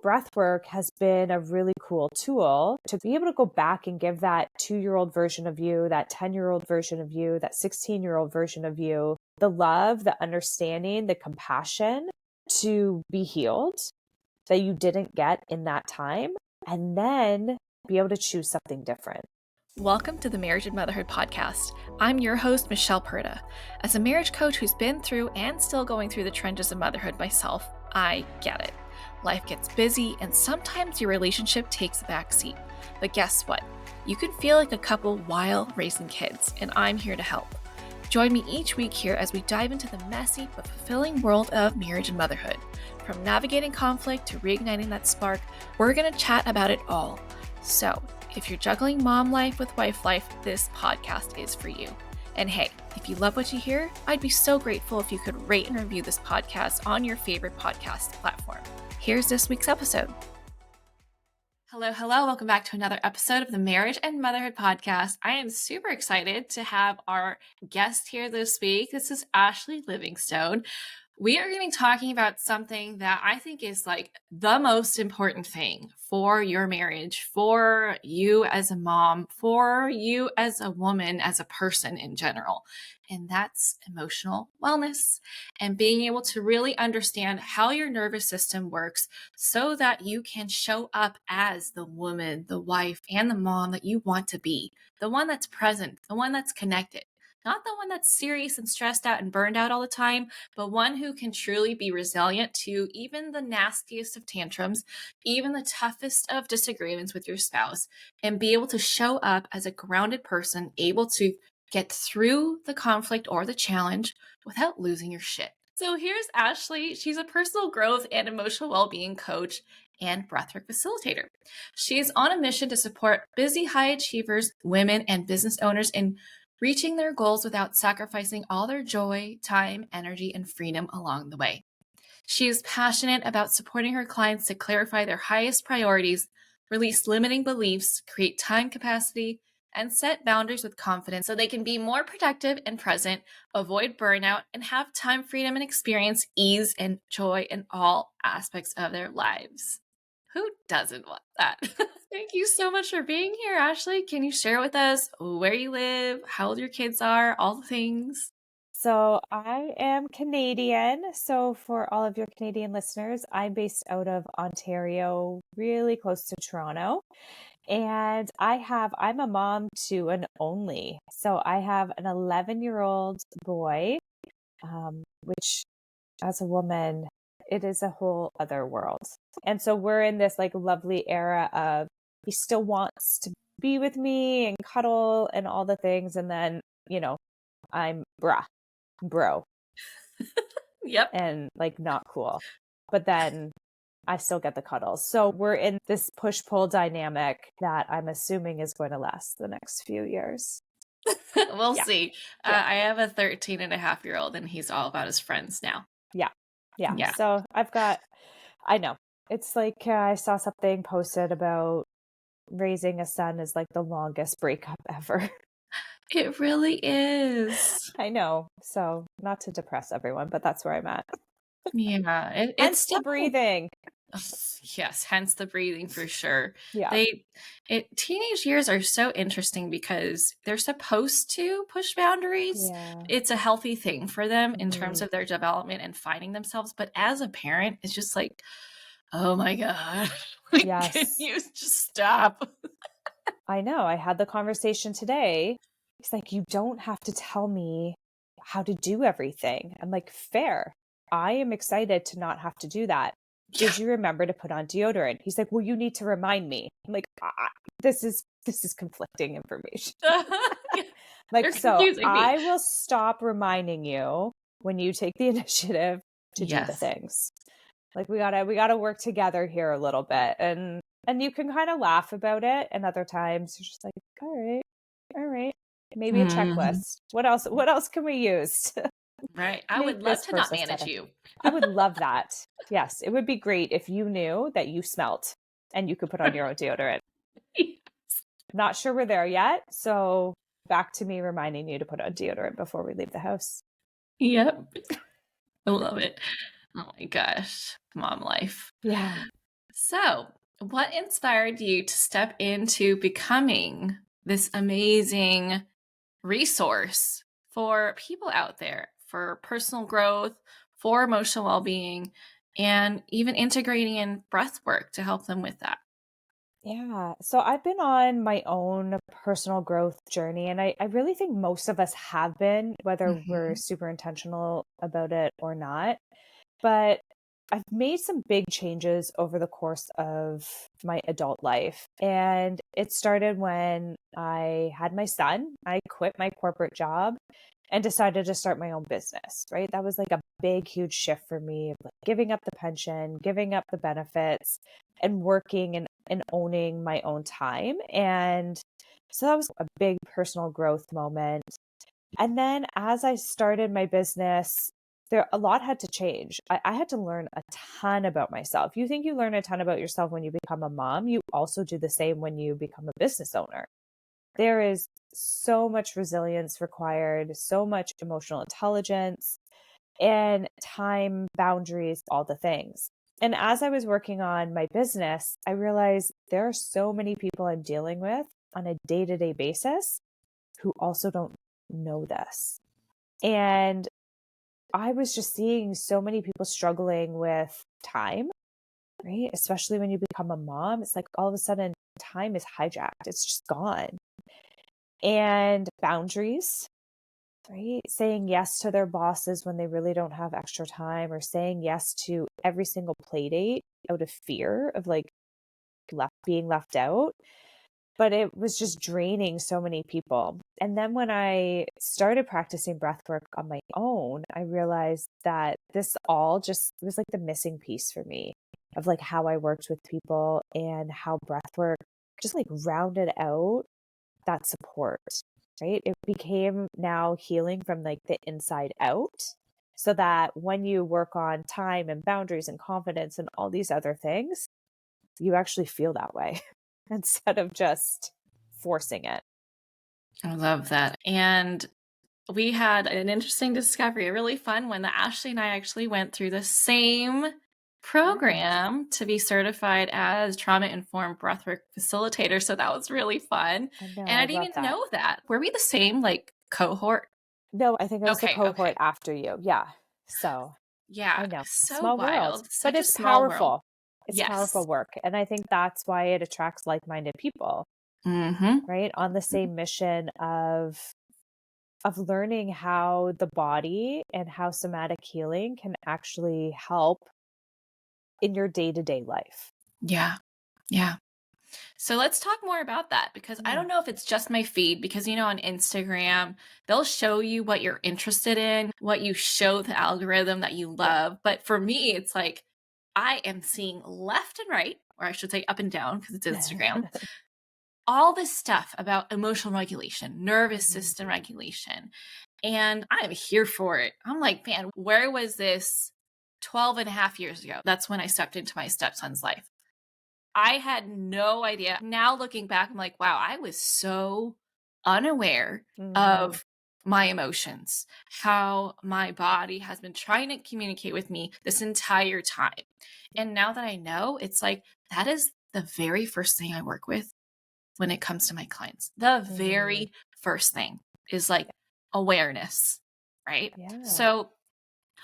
breathwork has been a really cool tool to be able to go back and give that 2-year-old version of you, that 10-year-old version of you, that 16-year-old version of you, the love, the understanding, the compassion to be healed that you didn't get in that time, and then be able to choose something different. Welcome to the Marriage and Motherhood Podcast. I'm your host, Michelle Perda. As a marriage coach who's been through and still going through the trenches of motherhood myself, I get it. Life gets busy and sometimes your relationship takes a backseat. But guess what? You can feel like a couple while raising kids, and I'm here to help. Join me each week here as we dive into the messy but fulfilling world of marriage and motherhood. From navigating conflict to reigniting that spark, we're going to chat about it all. So, if you're juggling mom life with wife life, this podcast is for you. And hey, if you love what you hear, I'd be so grateful if you could rate and review this podcast on your favorite podcast platform. Here's this week's episode. Hello. Welcome back to another episode of the Marriage and Motherhood Podcast. I am super excited to have our guest here this week. This is Ashlee Livingstone. We are going to be talking about something that I think is like the most important thing for your marriage, for you as a mom, for you as a woman, as a person in general. And that's emotional wellness and being able to really understand how your nervous system works so that you can show up as the woman, the wife, and the mom that you want to be, the one that's present, the one that's connected. Not the one that's serious and stressed out and burned out all the time, but one who can truly be resilient to even the nastiest of tantrums, even the toughest of disagreements with your spouse, and be able to show up as a grounded person, able to get through the conflict or the challenge without losing your shit. So here's Ashlee. She's a personal growth and emotional well-being coach and breathwork facilitator. She's on a mission to support busy high achievers, women, and business owners in reaching their goals without sacrificing all their joy, time, energy, and freedom along the way. She is passionate about supporting her clients to clarify their highest priorities, release limiting beliefs, create time capacity, and set boundaries with confidence so they can be more productive and present, avoid burnout, and have time, freedom, and experience ease and joy in all aspects of their lives. Who doesn't want that? Thank you so much for being here, Ashlee. Can you share with us where you live, how old your kids are, all the things? So I am Canadian. So for all of your Canadian listeners, I'm based out of Ontario, really close to Toronto. And I'm a mom to an only. So I have an 11-year-old boy, which as a woman, it is a whole other world. And so we're in this like lovely era of he still wants to be with me and cuddle and all the things. And then, I'm bro. Yep. And like not cool. But then I still get the cuddles. So we're in this push-pull dynamic that I'm assuming is going to last the next few years. We'll see. Yeah. I have a 13-and-a-half-year-old and he's all about his friends now. Yeah. So I know. It's like I saw something posted about raising a son is like the longest breakup ever. It really is. I know. So not to depress everyone, but that's where I'm at. Yeah. It's the breathing. Yes, hence the breathing for sure. Yeah. Teenage years are so interesting because they're supposed to push boundaries. Yeah. It's a healthy thing for them in terms of their development and finding themselves. But as a parent, it's just like, oh my God. Yes. Can you just stop? I know. I had the conversation today. It's like, you don't have to tell me how to do everything. I'm like, fair. I am excited to not have to do that. Did you remember to put on deodorant? He's like, well, you need to remind me. I'm like, this is conflicting information. Like, so I will stop reminding you when you take the initiative to do the things. Like we gotta work together here a little bit. And you can kind of laugh about it. And other times you're just like, all right. Maybe a checklist. What else can we use? Right. I would love to not manage you. I would love that. Yes. It would be great if you knew that you smelt and you could put on your own deodorant. Yes. Not sure we're there yet. So back to me reminding you to put on deodorant before we leave the house. Yep. I love it. Oh my gosh. Mom life. Yeah. So, what inspired you to step into becoming this amazing resource for people out there for personal growth, for emotional well being, and even integrating in breath work to help them with that? Yeah. So I've been on my own personal growth journey, and I really think most of us have been, whether we're Mhm. super intentional about it or not. But I've made some big changes over the course of my adult life. And it started when I had my son. I quit my corporate job and decided to start my own business, right? That was like a big, huge shift for me, like giving up the pension, giving up the benefits, and working and owning my own time. And so that was a big personal growth moment. And then as I started my business, there a lot had to change. I had to learn a ton about myself. You think you learn a ton about yourself when you become a mom, you also do the same when you become a business owner. There is so much resilience required, so much emotional intelligence and time, boundaries, all the things. And as I was working on my business, I realized there are so many people I'm dealing with on a day to day basis who also don't know this. And I was just seeing so many people struggling with time, right? Especially when you become a mom, it's like all of a sudden time is hijacked, it's just gone. And boundaries, right? Saying yes to their bosses when they really don't have extra time, or saying yes to every single play date out of fear of like being left out. But it was just draining so many people. And then when I started practicing breath work on my own, I realized that this all just was like the missing piece for me of like how I worked with people and how breath work just like rounded out that support, right? It became now healing from like the inside out. So that when you work on time and boundaries and confidence and all these other things, you actually feel that way instead of just forcing it. I love that. And we had an interesting discovery, a really fun one that Ashley and I actually went through the same Yes. program to be certified as trauma informed breathwork facilitator. So that was really fun. I know. And I I didn't love even that. know that. Were we the same like cohort? No, I think I was the Okay, cohort okay. after you. Yeah. So Yeah, I know. so Small world, wild. but Such a it's small world. powerful. It's powerful Yes. work. And I think that's why it attracts like minded people, Mm-hmm. right? On the same mission of learning how the body and how somatic healing can actually help in your day-to-day life. Yeah. Yeah. So let's talk more about that because I Yeah. don't know if it's just my feed because on Instagram, they'll show you what you're interested in, what you show the algorithm that you Yeah. love. But for me, it's like I am seeing left and right, or I should say up and down because it's Instagram, all this stuff about emotional regulation, nervous Mhm. system regulation. And I am here for it. I'm like, man, where was this 12 and a half years ago? That's when I stepped into my stepson's life. I had no idea. Now looking back, I'm like, wow, I was so unaware Mhm. of my emotions, how my body has been trying to communicate with me this entire time. And now that I know, it's like that is the very first thing I work with when it comes to my clients. The Mhm. very first thing is like awareness, right? Yeah. So,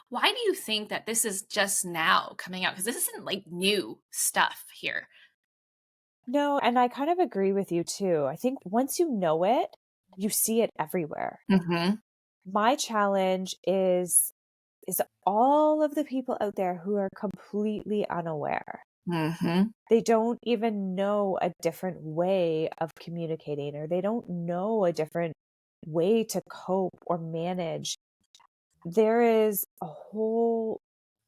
why do you think that this is just now coming out? Because this isn't like new stuff here. No, and I kind of agree with you too. I think once you know it, you see it everywhere. Mhm. My challenge is all of the people out there who are completely unaware. Mhm. They don't even know a different way of communicating, or they don't know a different way to cope or manage. There is a whole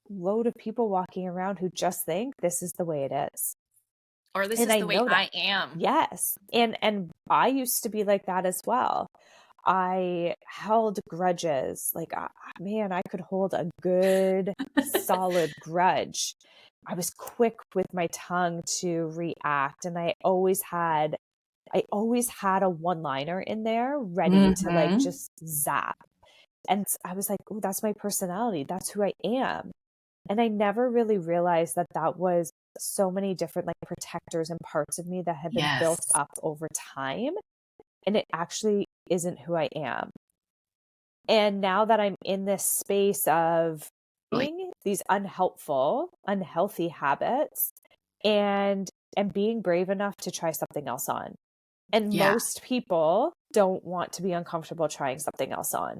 load of people walking around who just think this is the way it is. Or this And is I the way know that. I am. Yes. And I used to be like that as well. I held grudges. Like, man, I could hold a good, solid grudge. I was quick with my tongue to react. And I always had a one liner in there ready to like Mhm. just zap. And I was like, oh, that's my personality. That's who I am. And I never really realized that that was so many different like protectors and parts of me that have been built Yes. up over time. And it actually isn't who I am. And now that I'm in this space of being these unhealthy habits and being brave enough to try something else on. And Yeah. most people don't want to be uncomfortable trying something else on.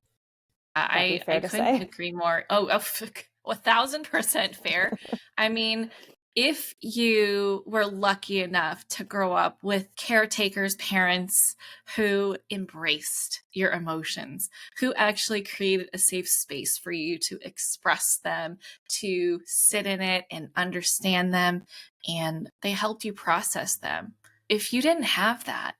That'd be fair I to couldn't say. agree more. Oh, 1,000% fair. I mean, if you were lucky enough to grow up with caretakers, parents who embraced your emotions, who actually created a safe space for you to express them, to sit in it and understand them, and they helped you process them. If you didn't have that,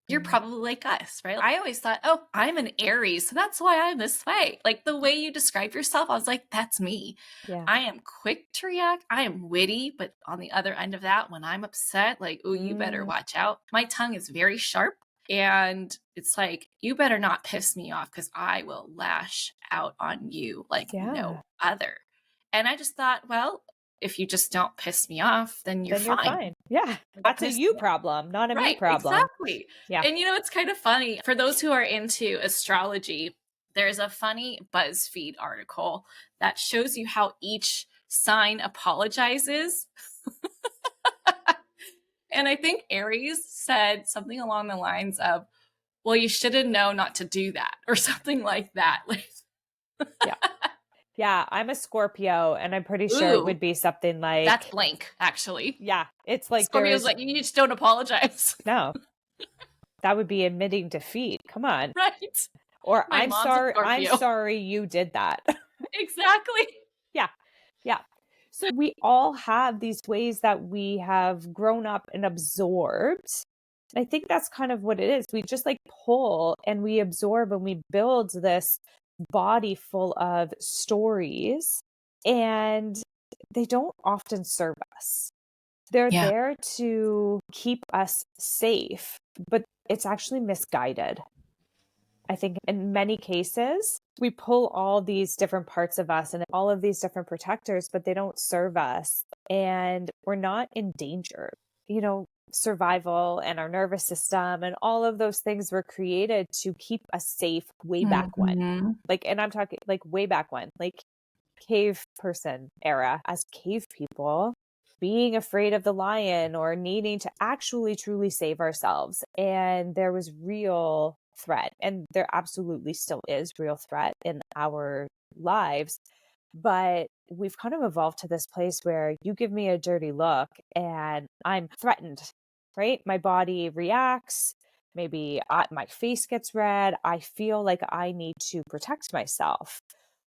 you're probably like us, right? I always thought, oh, I'm an Aries, so that's why I'm this way. Like the way you describe yourself, I was like, that's me. Yeah. I am quick to react. I am witty, but on the other end of that, when I'm upset, like, oh, you better watch out. My tongue is very sharp. And it's like, you better not piss me off because I will lash out on you like no other. And I just thought, well, if you just don't piss me off, then you're fine. Yeah. That's a you problem, not a me Right, problem. exactly. Yeah. And you know, it's kind of funny. For those who are into astrology, there's a funny BuzzFeed article that shows you how each sign apologizes. And I think Aries said something along the lines of, well, you should have known not to do that, or something like that. Yeah. Yeah. I'm a Scorpio, and I'm pretty sure it would be something like, that's blank, actually. yeah, it's like Scorpio's like, you just don't apologize. No. That would be admitting defeat. Come on. Right. Or My mom's a I'm Scorpio. sorry you did that. Exactly. Yeah. Yeah. So we all have these ways that we have grown up and absorbed. And I think that's kind of what it is. We just like pull and we absorb and we build this body full of stories, and they don't often serve us. They're there to keep us safe, but it's actually misguided. I think in many cases, we pull all these different parts of us and all of these different protectors, but they don't serve us, and we're not in danger. You know, survival and our nervous system and all of those things were created to keep us safe way back when. Like, and I'm talking like way back when, like cave person era, as cave people, being afraid of the lion or needing to actually truly save ourselves. And there was real threat, and there absolutely still is real threat in our lives. But we've kind of evolved to this place where you give me a dirty look and I'm threatened, right? My body reacts. Maybe my face gets red. I feel like I need to protect myself.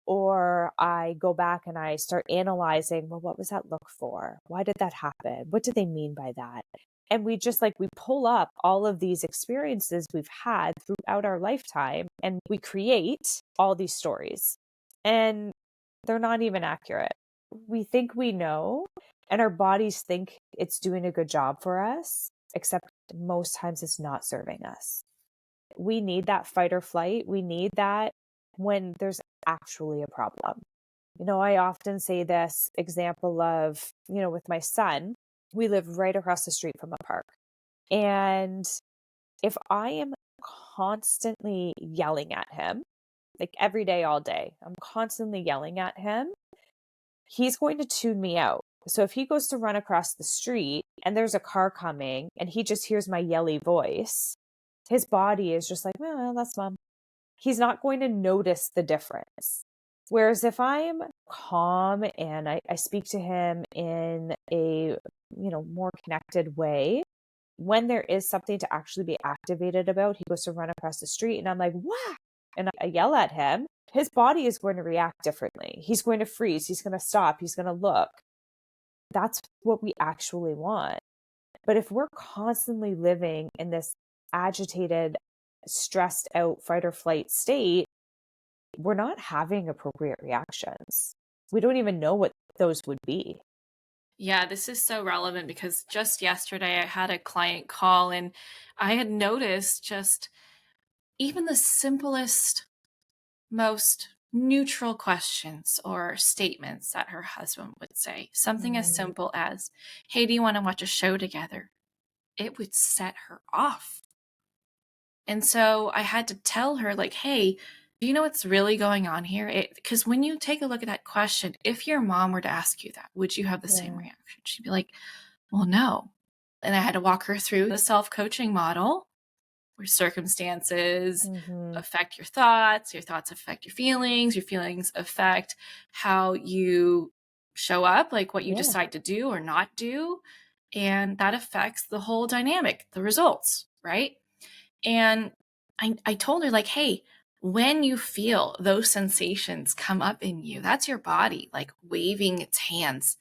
Or I go back and I start analyzing, well, what was that look for? Why did that happen? What did they mean by that? And we just like, we pull up all of these experiences we've had throughout our lifetime, and we create all these stories, and they're not even accurate. We think we know, and our bodies think it's doing a good job for us, except most times it's not serving us. We need that fight or flight. We need that when there's actually a problem. You know, I often say this example of, you know, with my son, we live right across the street from a park. And if I am constantly yelling at him, like every day, all day, I'm constantly yelling at him, he's going to tune me out. So if he goes to run across the street and there's a car coming and he just hears my yelly voice, his body is just like, well, that's mom. He's not going to notice the difference. Whereas if I'm calm and I speak to him in a, you know, more connected way, when there is something to actually be activated about, he goes to run across the street and I'm like, wah! And I yell at him, his body is going to react differently. He's going to freeze. He's going to stop. He's going to look. That's what we actually want. But if we're constantly living in this agitated, stressed out fight or flight state, we're not having appropriate reactions. We don't even know what those would be. Yeah, this is so relevant because just yesterday I had a client call and I had noticed just even the simplest, most neutral questions or statements that her husband would say. Something as Mm, simple as, "Hey, do you want to watch a show together?" It would set her off. And so I had to tell her, like, "Hey, do you know what's really going on here?" Because when you take a look at that question, if your mom were to ask you that, would you have the same yeah. reaction? She'd be like, "Well, no." And I had to walk her through the self-coaching model where circumstances Mm-hmm. affect your thoughts affect your feelings affect how you show up, like what you Yeah. decide to do or not do. And that affects the whole dynamic, the results, right? And I told her, like, hey, when you feel those sensations come up in you, that's your body like waving its hands.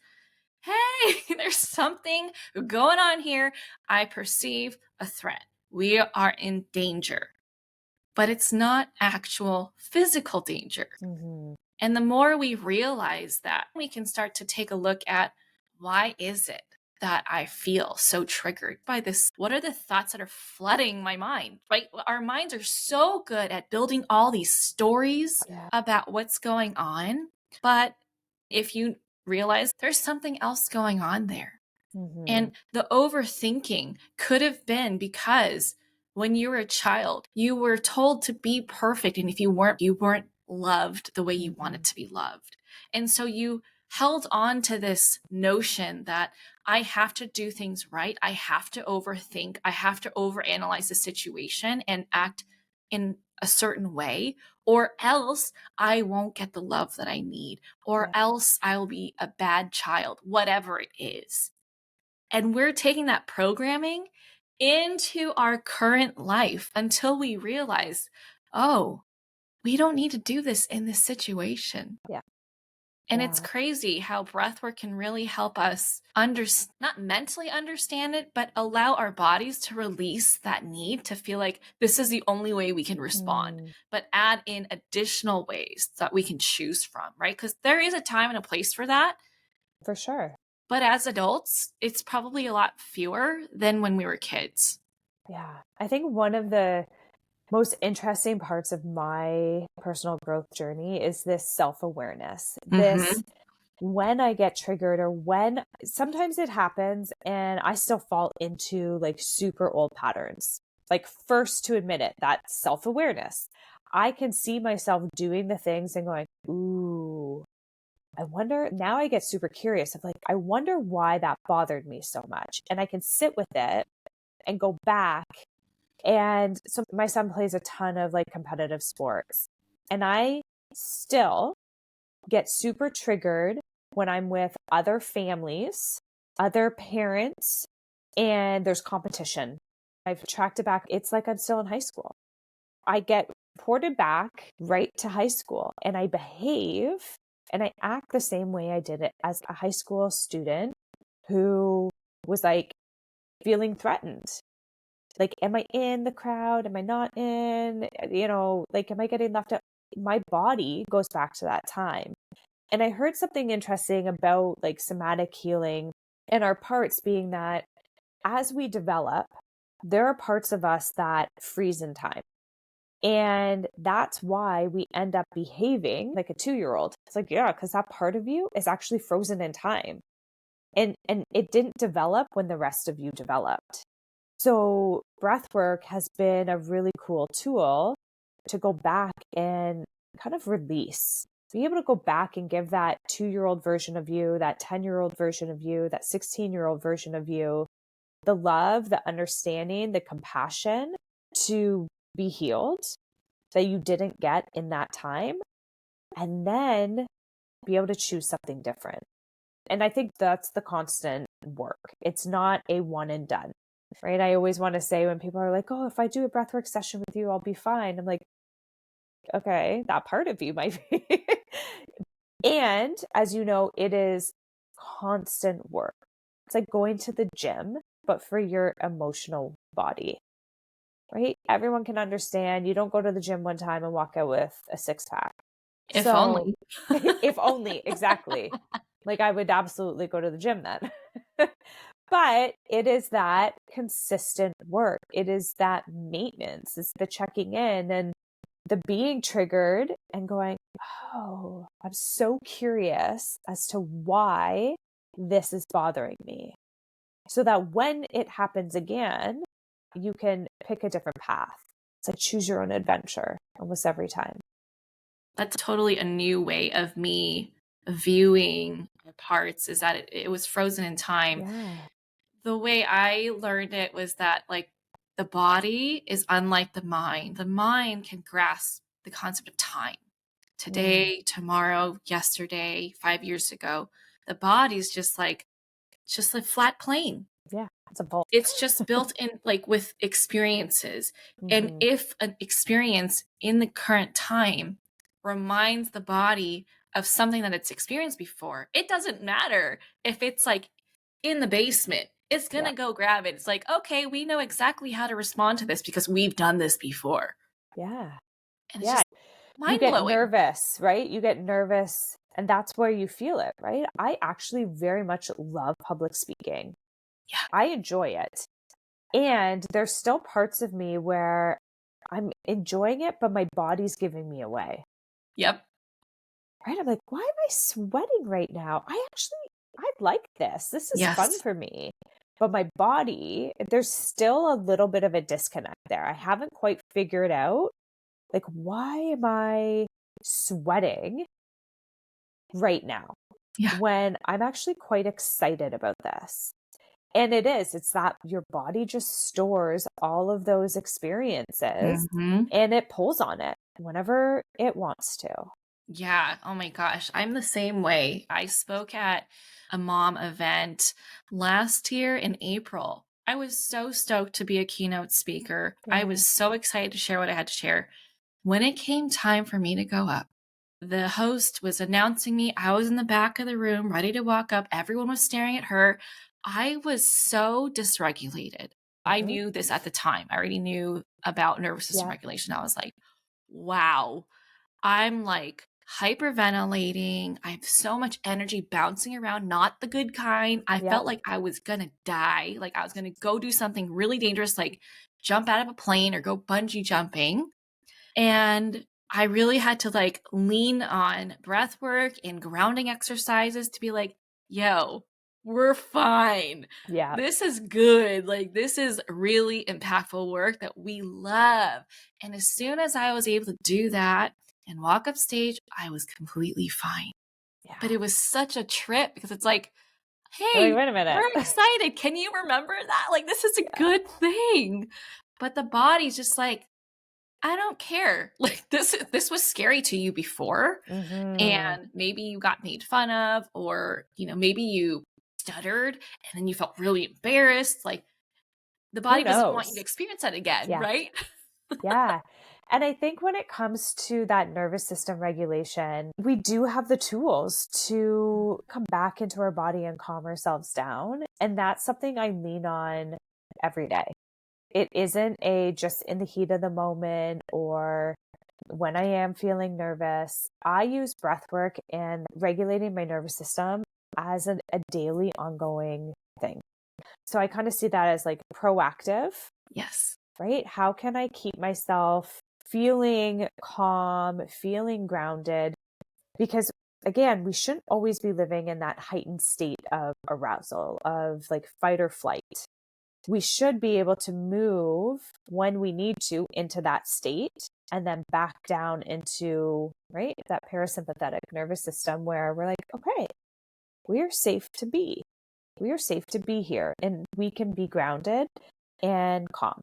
Hey, there's something going on here. I perceive a threat. We are in danger, but it's not actual physical danger. Mm-hmm. And the more we realize that, we can start to take a look at, why is it that I feel so triggered by this? What are the thoughts that are flooding my mind? Right? Our minds are so good at building all these stories Yeah. about what's going on. But if you realize there's something else going on there, Mm-hmm. and the overthinking could have been because when you were a child, you were told to be perfect. And if you weren't loved the way you Mm-hmm. wanted to be loved. And so you held on to this notion that I have to do things right. I have to overthink. I have to overanalyze the situation and act in a certain way, or else I won't get the love that I need, or Yeah. else I'll be a bad child, whatever it is. And we're taking that programming into our current life until we realize, oh, we don't need to do this in this situation. Yeah. And it's Yeah. crazy how breathwork can really help us not mentally understand it, but allow our bodies to release that need to feel like this is the only way we can respond, Mm, but add in additional ways that we can choose from, right? Because there is a time and a place for that. for sure. But as adults, it's probably a lot fewer than when we were kids. Yeah. I think one of the most interesting parts of my personal growth journey is this self-awareness. Mm-hmm. This, when I get triggered, or when sometimes it happens and I still fall into like super old patterns. Like, first to admit it, that self-awareness. I can see myself doing the things and going, ooh, I wonder. Now I get super curious of like, I wonder why that bothered me so much. And I can sit with it and go back. And so my son plays a ton of like competitive sports. And I still get super triggered when I'm with other families, other parents, and there's competition. I've tracked it back. It's like I'm still in high school. I get ported back right to high school and I behave and I act the same way I did it as a high school student who was like feeling threatened. Like, am I in the crowd? Am I not in? Like, am I getting left out? My body goes back to that time. And I heard something interesting about like somatic healing and our parts being that as we develop, there are parts of us that freeze in time. And that's why we end up behaving like a 2-year-old. It's like, yeah, because that part of you is actually frozen in time. And it didn't develop when the rest of you developed. So breathwork has been a really cool tool to go back and kind of release, be able to go back and give that 2-year-old version of you, that 10-year-old version of you, that 16-year-old version of you, the love, the understanding, the compassion to be healed that you didn't get in that time, and then be able to choose something different. And I think that's the constant work. It's not a one and done, right? I always want to say when people are like, oh, if I do a breathwork session with you, I'll be fine. I'm like, okay, that part of you might be. And as you know, it is constant work. It's like going to the gym, but for your emotional body, right? Everyone can understand. You don't go to the gym one time and walk out with a 6-pack. If So only. if only, exactly. Like, I would absolutely go to the gym then. But it is that consistent work. It is that maintenance. It's the checking in and the being triggered and going, oh, I'm so curious as to why this is bothering me. So that when it happens again, you can pick a different path. It's like choose your own adventure almost every time. That's totally a new way of me viewing our parts, is that it was frozen in time. Yeah. The way I learned it was that like the body is unlike the mind. The mind can grasp the concept of time. Today, tomorrow, yesterday, 5 years ago. The body's just like a flat plane. Yeah. It's a vault. It's just built in like with experiences. And if an experience in the current time reminds the body of something that it's experienced before, it doesn't matter if it's like in the basement. It's going to go grab it. It's like, okay, we know exactly how to respond to this because we've done this before. Yeah. And it's just You get mind-blowing. nervous, right? You get nervous, and that's where you feel it, right? I actually very much love public speaking. Yeah. I enjoy it. And there's still parts of me where I'm enjoying it, but my body's giving me away. Yep. Right? I'm like, why am I sweating right now? I like this. This is fun for me. But my body, there's still a little bit of a disconnect there. I haven't quite figured out, like, why am I sweating right now when I'm actually quite excited about this? And it's that your body just stores all of those experiences and it pulls on it whenever it wants to. Yeah. Oh my gosh. I'm the same way. I spoke at a mom event last year in April. I was so stoked to be a keynote speaker. I was so excited to share what I had to share. When it came time for me to go up, the host was announcing me. I was in the back of the room ready to walk up. Everyone was staring at her. I was so dysregulated. I knew this at the time. I already knew about nervous system regulation. I was like, wow, I'm like hyperventilating. I have so much energy bouncing around, not the good kind. I felt like I was going to die. Like I was going to go do something really dangerous, like jump out of a plane or go bungee jumping. And I really had to like lean on breath work and grounding exercises to be like, yo, we're fine. Yeah. This is good. Like this is really impactful work that we love. And as soon as I was able to do that and walk up stage, I was completely fine. Yeah. But it was such a trip because it's like, hey, wait a minute. We're excited. Can you remember that? Like, this is a good thing. But the body's just like, I don't care. Like this was scary to you before. And maybe you got made fun of, or, maybe you stuttered and then you felt really embarrassed. Like the body doesn't want you to experience that again, right? Yeah. And I think when it comes to that nervous system regulation, we do have the tools to come back into our body and calm ourselves down. And that's something I lean on every day. It isn't just in the heat of the moment or when I am feeling nervous. I use breath work and regulating my nervous system as a daily ongoing thing. So I kind of see that as like proactive. Yes. Right? How can I keep myself feeling calm, feeling grounded? Because again, we shouldn't always be living in that heightened state of arousal, of like fight or flight. We should be able to move when we need to into that state and then back down into, right, that parasympathetic nervous system where we're like, okay, we are safe to be. We are safe to be here and we can be grounded and calm.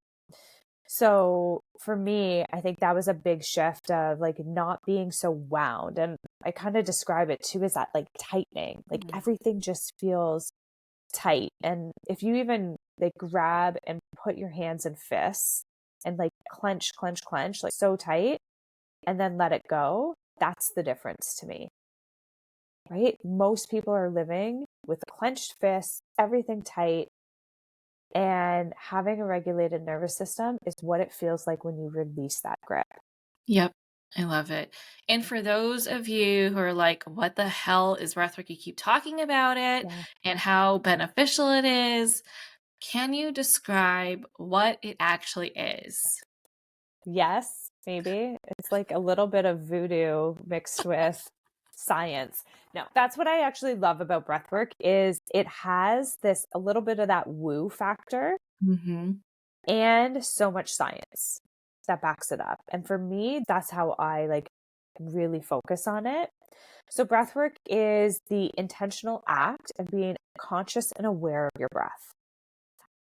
So for me, I think that was a big shift of like not being so wound. And I kind of describe it too as that like tightening, like everything just feels tight. And if you even like grab and put your hands in fists and like clench, like so tight and then let it go, that's the difference to me. Right? Most people are living with clenched fists, everything tight. And having a regulated nervous system is what it feels like when you release that grip. Yep. I love it. And for those of you who are like, what the hell is breathwork? You keep talking about it and how beneficial it is. Can you describe what it actually is? Yes. maybe. It's like a little bit of voodoo mixed with science. No, that's what I actually love about breathwork is it has this a little bit of that woo factor and so much science that backs it up. And for me, that's how I like really focus on it. So breathwork is the intentional act of being conscious and aware of your breath.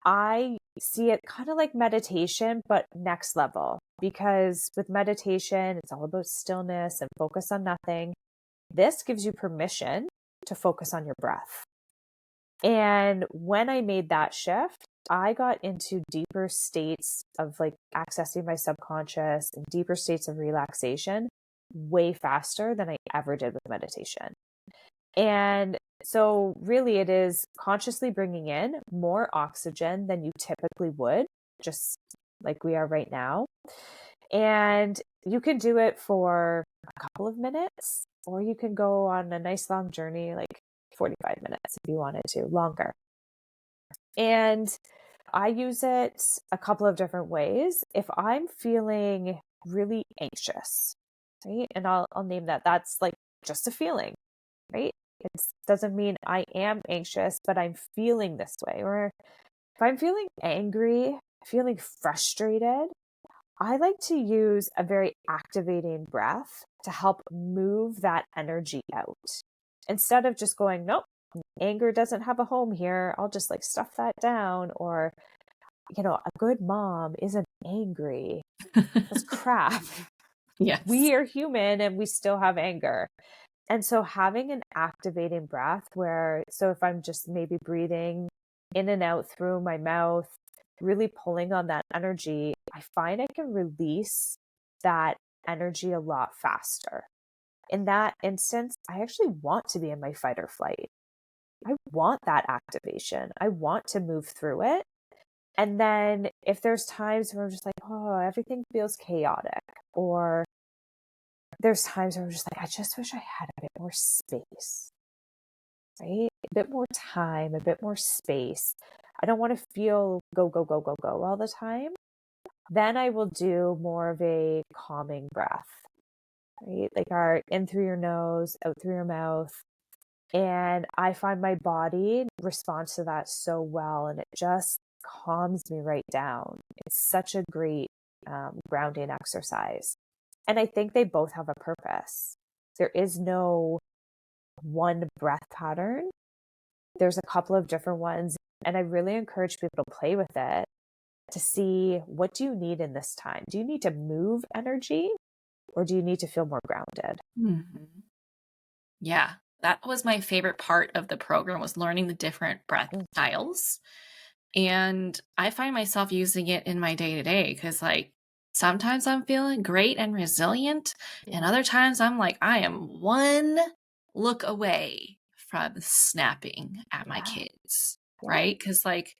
I see it kind of like meditation, but next level, because with meditation, it's all about stillness and focus on nothing. This gives you permission to focus on your breath. And when I made that shift, I got into deeper states of like accessing my subconscious and deeper states of relaxation way faster than I ever did with meditation. And so really it is consciously bringing in more oxygen than you typically would, just like we are right now. And you can do it for a couple of minutes, or you can go on a nice long journey, like 45 minutes if you wanted to, longer. And I use it a couple of different ways. If I'm feeling really anxious, right? And I'll name that. That's like just a feeling, right? It doesn't mean I am anxious, but I'm feeling this way. Or if I'm feeling angry, feeling frustrated, I like to use a very activating breath to help move that energy out. Instead of just going, nope, anger doesn't have a home here. I'll just like stuff that down. Or, a good mom isn't angry. That's crap. Yes. We are human and we still have anger. And so having an activating breath so if I'm just maybe breathing in and out through my mouth, really pulling on that energy, I find I can release that energy a lot faster. In that instance, I actually want to be in my fight or flight. I want that activation. I want to move through it. And then if there's times where I'm just like, oh, everything feels chaotic, or there's times where I'm just like, I just wish I had a bit more space, right? A bit more time, a bit more space. I don't want to feel go, go, go, go, go all the time. Then I will do more of a calming breath, right? Like our in through your nose, out through your mouth. And I find my body responds to that so well, and it just calms me right down. It's such a great grounding exercise. And I think they both have a purpose. There is no one breath pattern. There's a couple of different ones. And I really encourage people to play with it to see, what do you need in this time? Do you need to move energy, or do you need to feel more grounded? Yeah, that was my favorite part of the program, was learning the different breath styles. And I find myself using it in my day-to-day because like sometimes I'm feeling great and resilient, and other times I'm like, I am one look away from snapping at my kids, right? Because like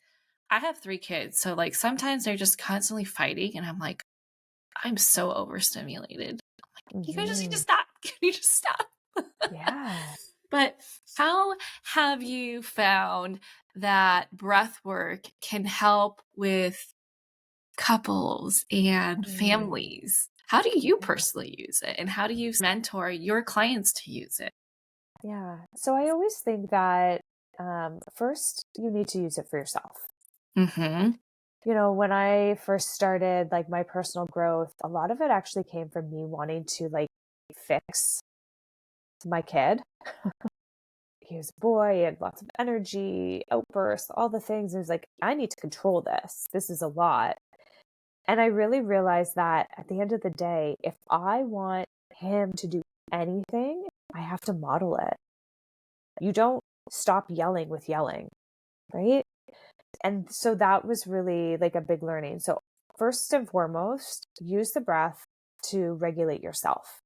I have 3 kids, so like sometimes they're just constantly fighting, and I'm like, I'm so overstimulated. I'm like, you guys just need to stop. Can you just stop? Yeah. But how have you found that breath work can help with couples and families? How do you personally use it, and how do you mentor your clients to use it? Yeah. So I always think that first you need to use it for yourself. When I first started like my personal growth, a lot of it actually came from me wanting to like fix my kid. He was a boy, he had lots of energy, outbursts, all the things. It was like, I need to control this. This is a lot. And I really realized that at the end of the day, if I want him to do anything, I have to model it. You don't stop yelling with yelling, right? And so that was really like a big learning. So first and foremost, use the breath to regulate yourself.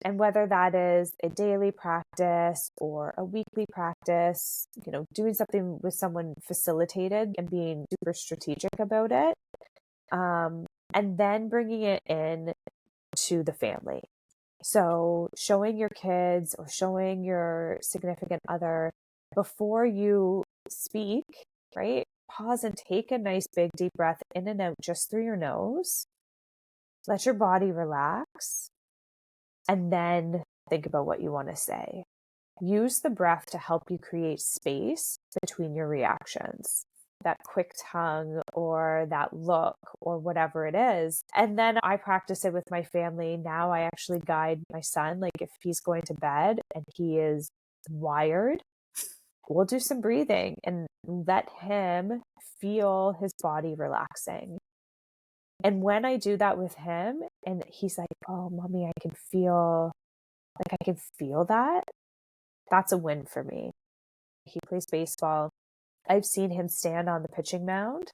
And whether that is a daily practice or a weekly practice, doing something with someone facilitated and being super strategic about it. And then bringing it in to the family. So showing your kids or showing your significant other before you speak, right? Pause and take a nice big deep breath in and out just through your nose. let your body relax, and then think about what you want to say. Use the breath to help you create space between your reactions, that quick tongue or that look or whatever it is. And then I practice it with my family. Now I actually guide my son, like if he's going to bed and he is wired, we'll do some breathing and let him feel his body relaxing. And when I do that with him and he's like, oh, mommy, I can feel that. That's a win for me. He plays baseball. I've seen him stand on the pitching mound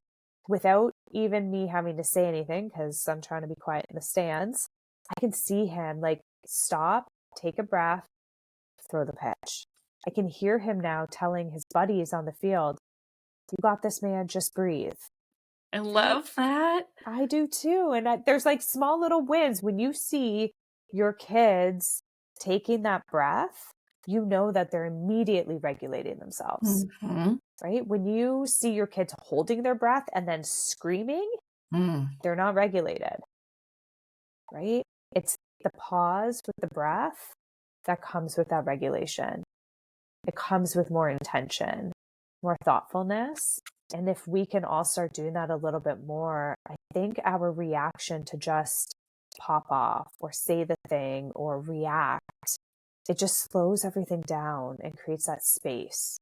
without even me having to say anything because I'm trying to be quiet in the stands. I can see him like stop, take a breath, throw the pitch. I can hear him now telling his buddies on the field, you got this, man, just breathe. I love that. I do too. And there's like small little wins. When you see your kids taking that breath, you know that they're immediately regulating themselves, right? When you see your kids holding their breath and then screaming, they're not regulated, right? It's the pause with the breath that comes with that regulation. It comes with more intention, more thoughtfulness. And if we can all start doing that a little bit more, I think our reaction to just pop off or say the thing or react, it just slows everything down and creates that space.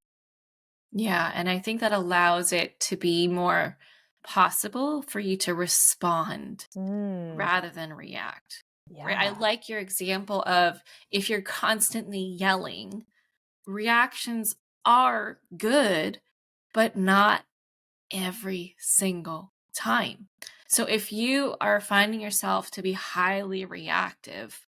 Yeah. And I think that allows it to be more possible for you to respond rather than react. Yeah. Right? I like your example of if you're constantly yelling, reactions are good, but not every single time. So if you are finding yourself to be highly reactive,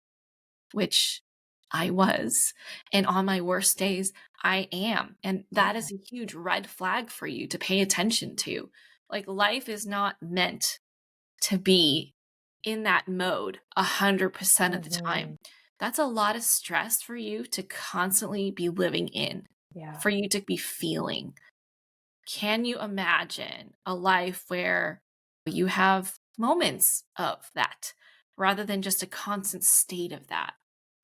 which I was, and on my worst days, I am, and that is a huge red flag for you to pay attention to. Like life is not meant to be in that mode 100% of the time. That's a lot of stress for you to constantly be living in, for you to be feeling. Can you imagine a life where you have moments of that rather than just a constant state of that?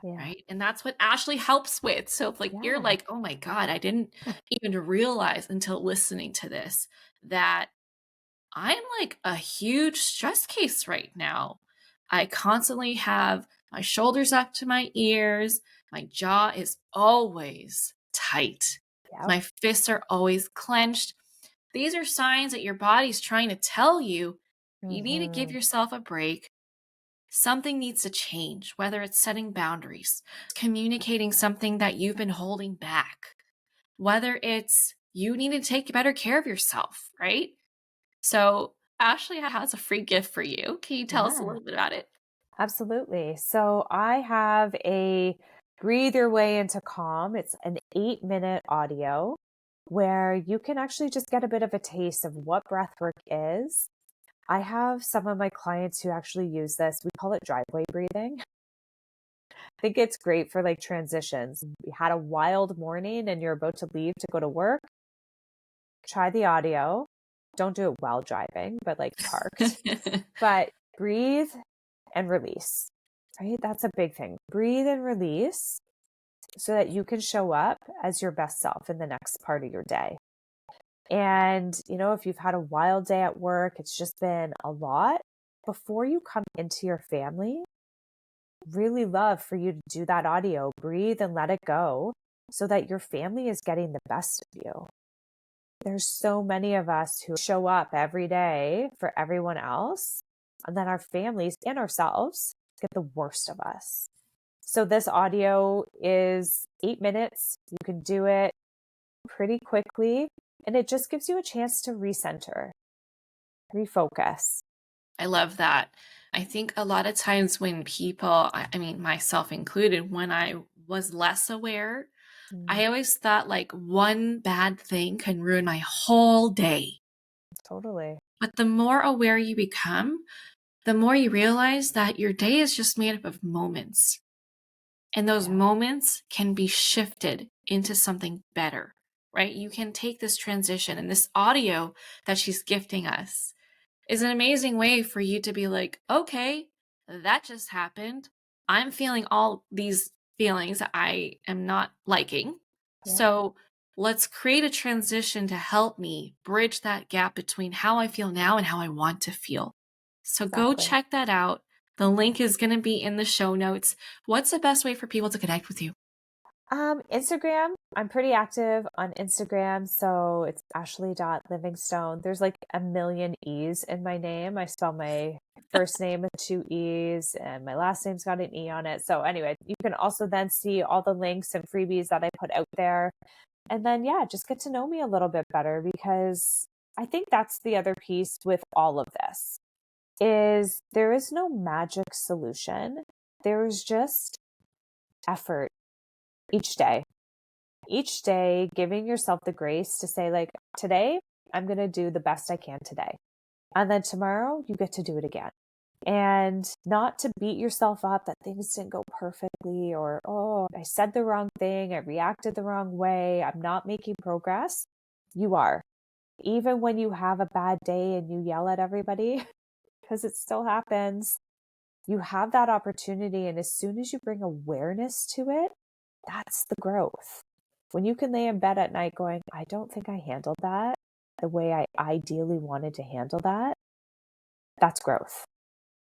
Right. And that's what Ashlee helps with. So if like you're like, oh my God, I didn't even realize until listening to this that I'm like a huge stress case right now. I constantly have my shoulders up to my ears. My jaw is always tight. My fists are always clenched. These are signs that your body's trying to tell you, you need to give yourself a break. Something needs to change, whether it's setting boundaries, communicating something that you've been holding back, whether it's you need to take better care of yourself, right? So Ashlee has a free gift for you. Can you tell us a little bit about it? Absolutely. So I have a Breathe Your Way into Calm. It's an 8-minute audio where you can actually just get a bit of a taste of what breathwork is. I have some of my clients who actually use this. We call it driveway breathing. I think it's great for like transitions. You had a wild morning and you're about to leave to go to work. Try the audio. Don't do it while driving, but like parked. But breathe and release, right? That's a big thing. Breathe and release so that you can show up as your best self in the next part of your day. And, you know, if you've had a wild day at work, it's just been a lot. Before you come into your family, really love for you to do that audio, breathe and let it go so that your family is getting the best of you. There's so many of us who show up every day for everyone else, and then our families and ourselves get the worst of us. So this audio is 8 minutes. You can do it pretty quickly, and it just gives you a chance to recenter, refocus. I love that. I think a lot of times when people, I mean, myself included, when I was less aware, I always thought like one bad thing can ruin my whole day. Totally. But the more aware you become, the more you realize that your day is just made up of moments. And those moments can be shifted into something better, right? You can take this transition, and this audio that she's gifting us is an amazing way for you to be like, okay, that just happened. I'm feeling all these feelings that I am not liking. Yeah. So let's create a transition to help me bridge that gap between how I feel now and how I want to feel. So go Exactly. check that out. The link is going to be in the show notes. What's the best way for people to connect with you? Instagram. I'm pretty active on Instagram. So it's Ashlee.Livingstone. There's like a million E's in my name. I spell my first name with 2 E's and my last name's got an E on it. So anyway, you can also then see all the links and freebies that I put out there. And then, yeah, just get to know me a little bit better, because I think that's the other piece with all of this is there is no magic solution. There's just effort each day giving yourself the grace to say, like, today I'm going to do the best I can today. And then tomorrow you get to do it again. And not to beat yourself up that things didn't go perfectly, or, oh, I said the wrong thing, I reacted the wrong way, I'm not making progress. You are. Even when you have a bad day and you yell at everybody, because it still happens, you have that opportunity. And as soon as you bring awareness to it, that's the growth. When you can lay in bed at night going, I don't think I handled that the way I ideally wanted to handle that, that's growth.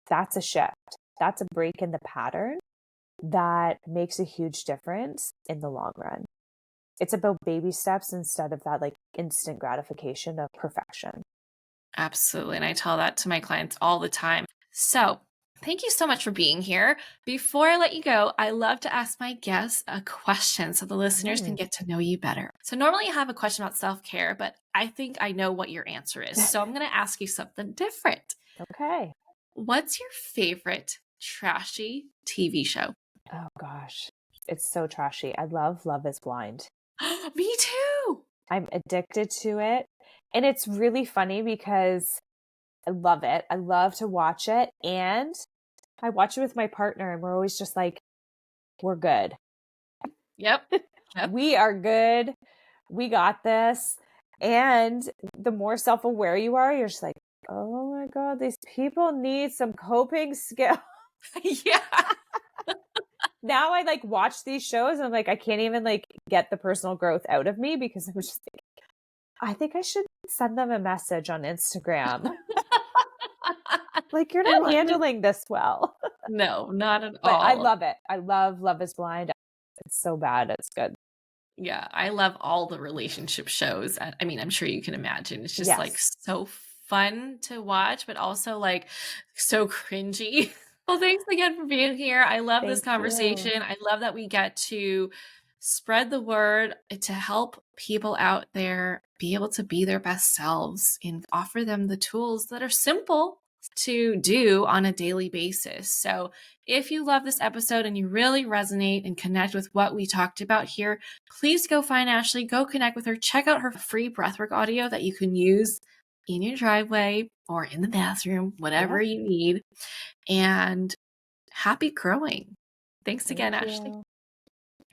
That's a shift. That's a break in the pattern that makes a huge difference in the long run. It's about baby steps instead of that like instant gratification of perfection. Absolutely. And I tell that to my clients all the time. So thank you so much for being here. Before I let you go, I love to ask my guests a question so the listeners can get to know you better. So normally I have a question about self-care, but I think I know what your answer is. So I'm going to ask you something different. Okay. What's your favorite trashy TV show? Oh gosh, it's so trashy. I love Love is Blind. Me too. I'm addicted to it. And it's really funny because I love it. I love to watch it. And I watch it with my partner and we're always just like, we're good. Yep. We are good. We got this. And the more self-aware you are, you're just like, oh my God, these people need some coping skills. Yeah. Now I like watch these shows and I'm like, I can't even like get the personal growth out of me because I'm just thinking, I think I should send them a message on Instagram. Like, you're not handling this well. No, not at But all. I love it. I love Love is Blind. It's so bad. It's good. Yeah, I love all the relationship shows. I mean, I'm sure you can imagine. It's just like so fun to watch, but also like so cringy. Well, thanks again for being here. I love this conversation. I love that we get to spread the word to help people out there be able to be their best selves and offer them the tools that are simple to do on a daily basis. So if you love this episode and you really resonate and connect with what we talked about here, please go find Ashlee, go connect with her, check out her free breathwork audio that you can use in your driveway or in the bathroom, whatever you need. And happy growing. Thanks again, Ashlee.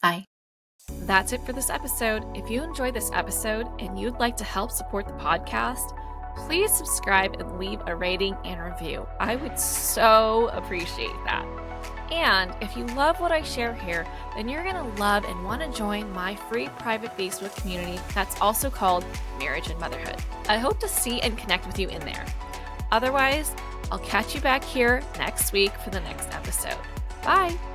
Bye. That's it for this episode. If you enjoyed this episode and you'd like to help support the podcast, please subscribe and leave a rating and review. I would so appreciate that. And if you love what I share here, then you're going to love and want to join my free private Facebook community that's also called Marriage and Motherhood. I hope to see and connect with you in there. Otherwise, I'll catch you back here next week for the next episode. Bye.